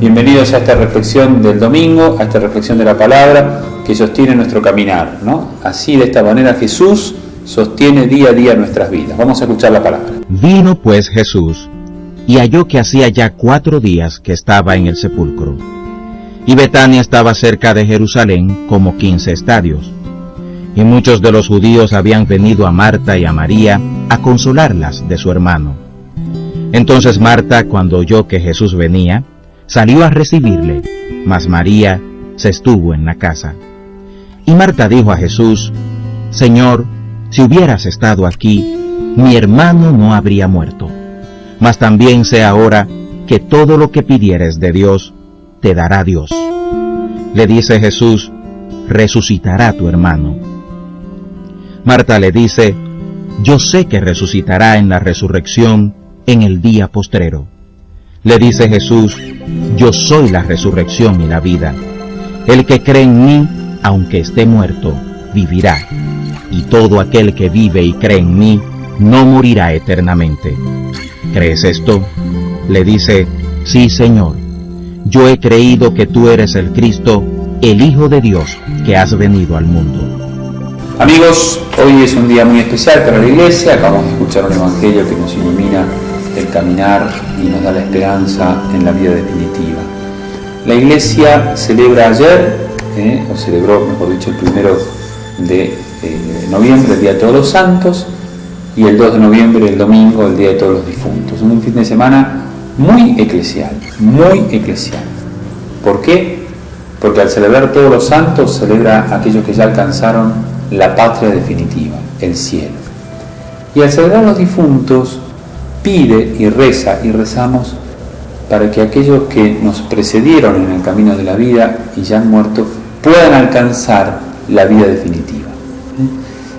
Bienvenidos a esta reflexión del domingo, a esta reflexión de la palabra que sostiene nuestro caminar, ¿no? Así, de esta manera, Jesús sostiene día a día nuestras vidas. Vamos a escuchar la palabra. Vino pues Jesús, y halló que hacía ya 4 días que estaba en el sepulcro. Y Betania estaba cerca de Jerusalén, como 15 estadios. Y muchos de los judíos habían venido a Marta y a María a consolarlas de su hermano. Entonces Marta, cuando oyó que Jesús venía, salió a recibirle, mas María se estuvo en la casa. Y Marta dijo a Jesús: Señor, si hubieras estado aquí, mi hermano no habría muerto. Mas también sé ahora que todo lo que pidieres de Dios, te dará Dios. Le dice Jesús: resucitará tu hermano. Marta le dice: yo sé que resucitará en la resurrección en el día postrero. Le dice Jesús: yo soy la resurrección y la vida. El que cree en mí, aunque esté muerto, vivirá. Y todo aquel que vive y cree en mí, no morirá eternamente. ¿Crees esto? Le dice: sí, Señor. Yo he creído que tú eres el Cristo, el Hijo de Dios, que has venido al mundo. Amigos, hoy es un día muy especial para la Iglesia. Acabamos de escuchar un evangelio que nos ilumina el caminar y nos da la esperanza en la vida definitiva. La Iglesia celebra ayer, o celebró, mejor dicho, el 1 de noviembre, el Día de Todos los Santos, y el 2 de noviembre, el domingo, el Día de Todos los Difuntos. Un fin de semana muy eclesial, muy eclesial. ¿Por qué? Porque al celebrar Todos los Santos, celebra a aquellos que ya alcanzaron la patria definitiva, el cielo. Y al celebrar los difuntos, pide y reza y rezamos para que aquellos que nos precedieron en el camino de la vida y ya han muerto puedan alcanzar la vida definitiva.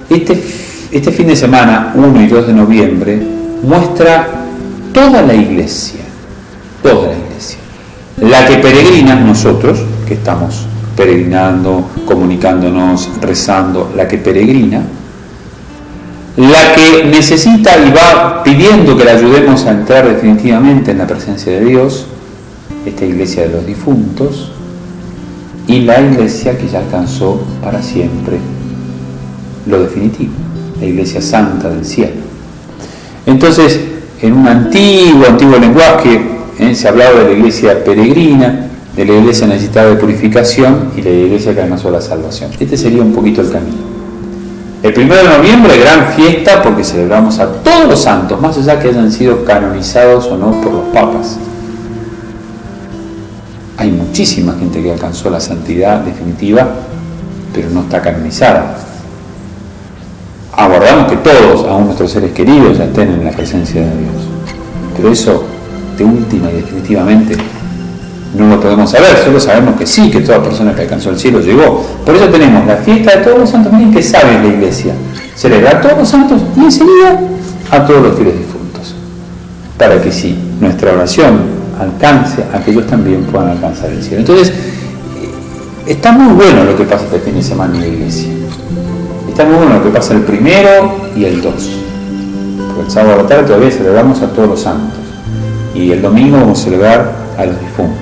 Este fin de semana, 1 y 2 de noviembre, muestra toda la Iglesia, la que peregrina, nosotros que estamos peregrinando, comunicándonos, rezando, la que peregrina, la que necesita y va pidiendo que la ayudemos a entrar definitivamente en la presencia de Dios, esta Iglesia de los difuntos, y la Iglesia que ya alcanzó para siempre lo definitivo, la Iglesia Santa del cielo. Entonces, en un antiguo lenguaje, se hablaba de la Iglesia peregrina, de la Iglesia necesitada de purificación y de la Iglesia que alcanzó la salvación. Este sería un poquito el camino. El 1 de noviembre, gran fiesta, porque celebramos a todos los santos, más allá que hayan sido canonizados o no por los papas. Hay muchísima gente que alcanzó la santidad definitiva, pero no está canonizada. Aguardamos que todos, aún nuestros seres queridos, ya estén en la presencia de Dios. Pero eso, de última y definitivamente, no lo podemos saber, solo sabemos que sí, que toda persona que alcanzó el cielo llegó. Por eso tenemos la fiesta de todos los santos. Miren que sabe la Iglesia celebrar a todos los santos y enseguida a todos los fieles difuntos, para que sí, nuestra oración alcance a que ellos también puedan alcanzar el cielo. Entonces, está muy bueno lo que pasa este fin de semana en la Iglesia. Está muy bueno lo que pasa el 1 y el 2. Porque el sábado a la tarde todavía celebramos a todos los santos. Y el domingo vamos a celebrar a los difuntos.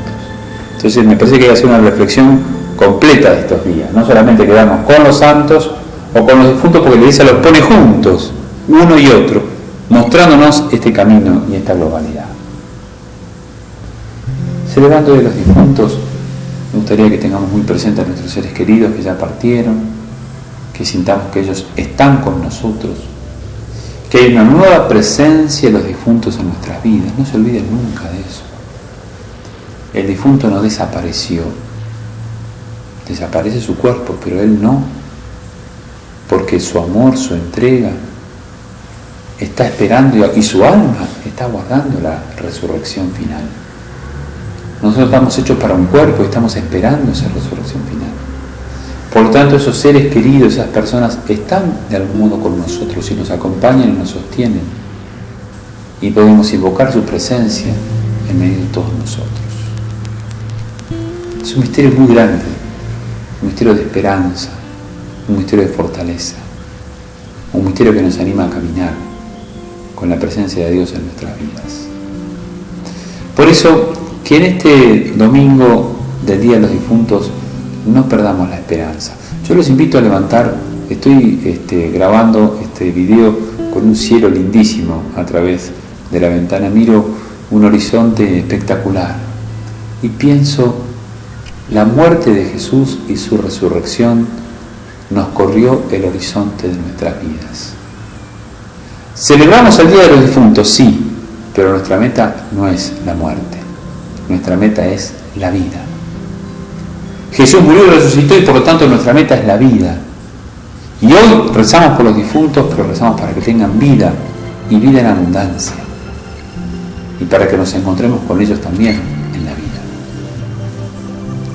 Entonces me parece que hay que hacer una reflexión completa de estos días. No solamente quedarnos con los santos o con los difuntos, porque la Iglesia los pone juntos, uno y otro, mostrándonos este camino y esta globalidad. Celebrando de los difuntos, me gustaría que tengamos muy presentes a nuestros seres queridos que ya partieron, que sintamos que ellos están con nosotros, que hay una nueva presencia de los difuntos en nuestras vidas. No se olviden nunca de eso. El difunto no desapareció, desaparece su cuerpo, pero él no, porque su amor, su entrega, está esperando y su alma está guardando la resurrección final. Nosotros estamos hechos para un cuerpo y estamos esperando esa resurrección final. Por lo tanto, esos seres queridos, esas personas, están de algún modo con nosotros y nos acompañan y nos sostienen. Y podemos invocar su presencia en medio de todos nosotros. Es un misterio muy grande, un misterio de esperanza, un misterio de fortaleza, un misterio que nos anima a caminar con la presencia de Dios en nuestras vidas. Por eso, que en este domingo del Día de los Difuntos no perdamos la esperanza. Yo los invito a levantar, estoy grabando este video con un cielo lindísimo a través de la ventana, miro un horizonte espectacular y pienso, la muerte de Jesús y su resurrección nos corrió el horizonte de nuestras vidas. Celebramos el Día de los Difuntos, sí, pero nuestra meta no es la muerte, nuestra meta es la vida. Jesús murió y resucitó y por lo tanto nuestra meta es la vida. Y hoy rezamos por los difuntos, pero rezamos para que tengan vida y vida en abundancia. Y para que nos encontremos con ellos también en la vida.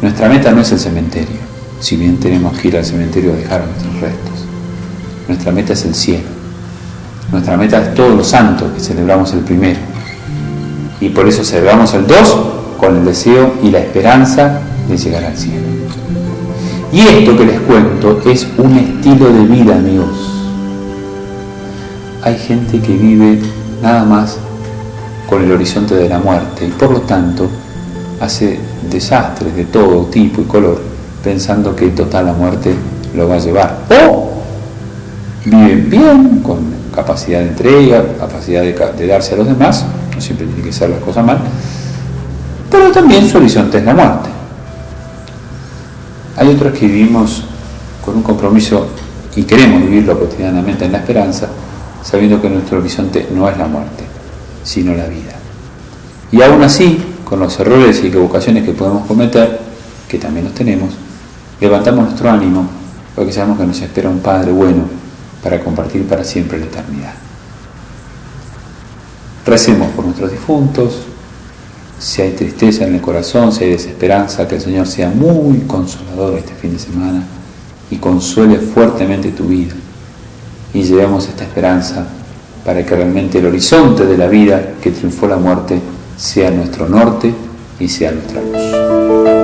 Nuestra meta no es el cementerio, si bien tenemos que ir al cementerio a dejar nuestros restos. Nuestra meta es el cielo. Nuestra meta es todos los santos que celebramos el primero. Y por eso celebramos el 2 con el deseo y la esperanza de llegar al cielo. Y esto que les cuento es un estilo de vida, amigos. Hay gente que vive nada más con el horizonte de la muerte y por lo tanto hace desastres de todo tipo y color pensando que total la muerte lo va a llevar. O viven bien, con capacidad de entrega, capacidad de darse a los demás, no siempre tiene que ser las cosas mal, pero también su horizonte es la muerte. Hay otros que vivimos con un compromiso y queremos vivirlo cotidianamente en la esperanza, sabiendo que nuestro horizonte no es la muerte, sino la vida. Y aún así, con los errores y equivocaciones que podemos cometer, que también los tenemos, levantamos nuestro ánimo, porque sabemos que nos espera un Padre bueno para compartir para siempre la eternidad. Recemos por nuestros difuntos. Si hay tristeza en el corazón, si hay desesperanza, que el Señor sea muy consolador este fin de semana y consuele fuertemente tu vida. Y llevemos esta esperanza para que realmente el horizonte de la vida que triunfó la muerte sea nuestro norte y sea nuestra luz.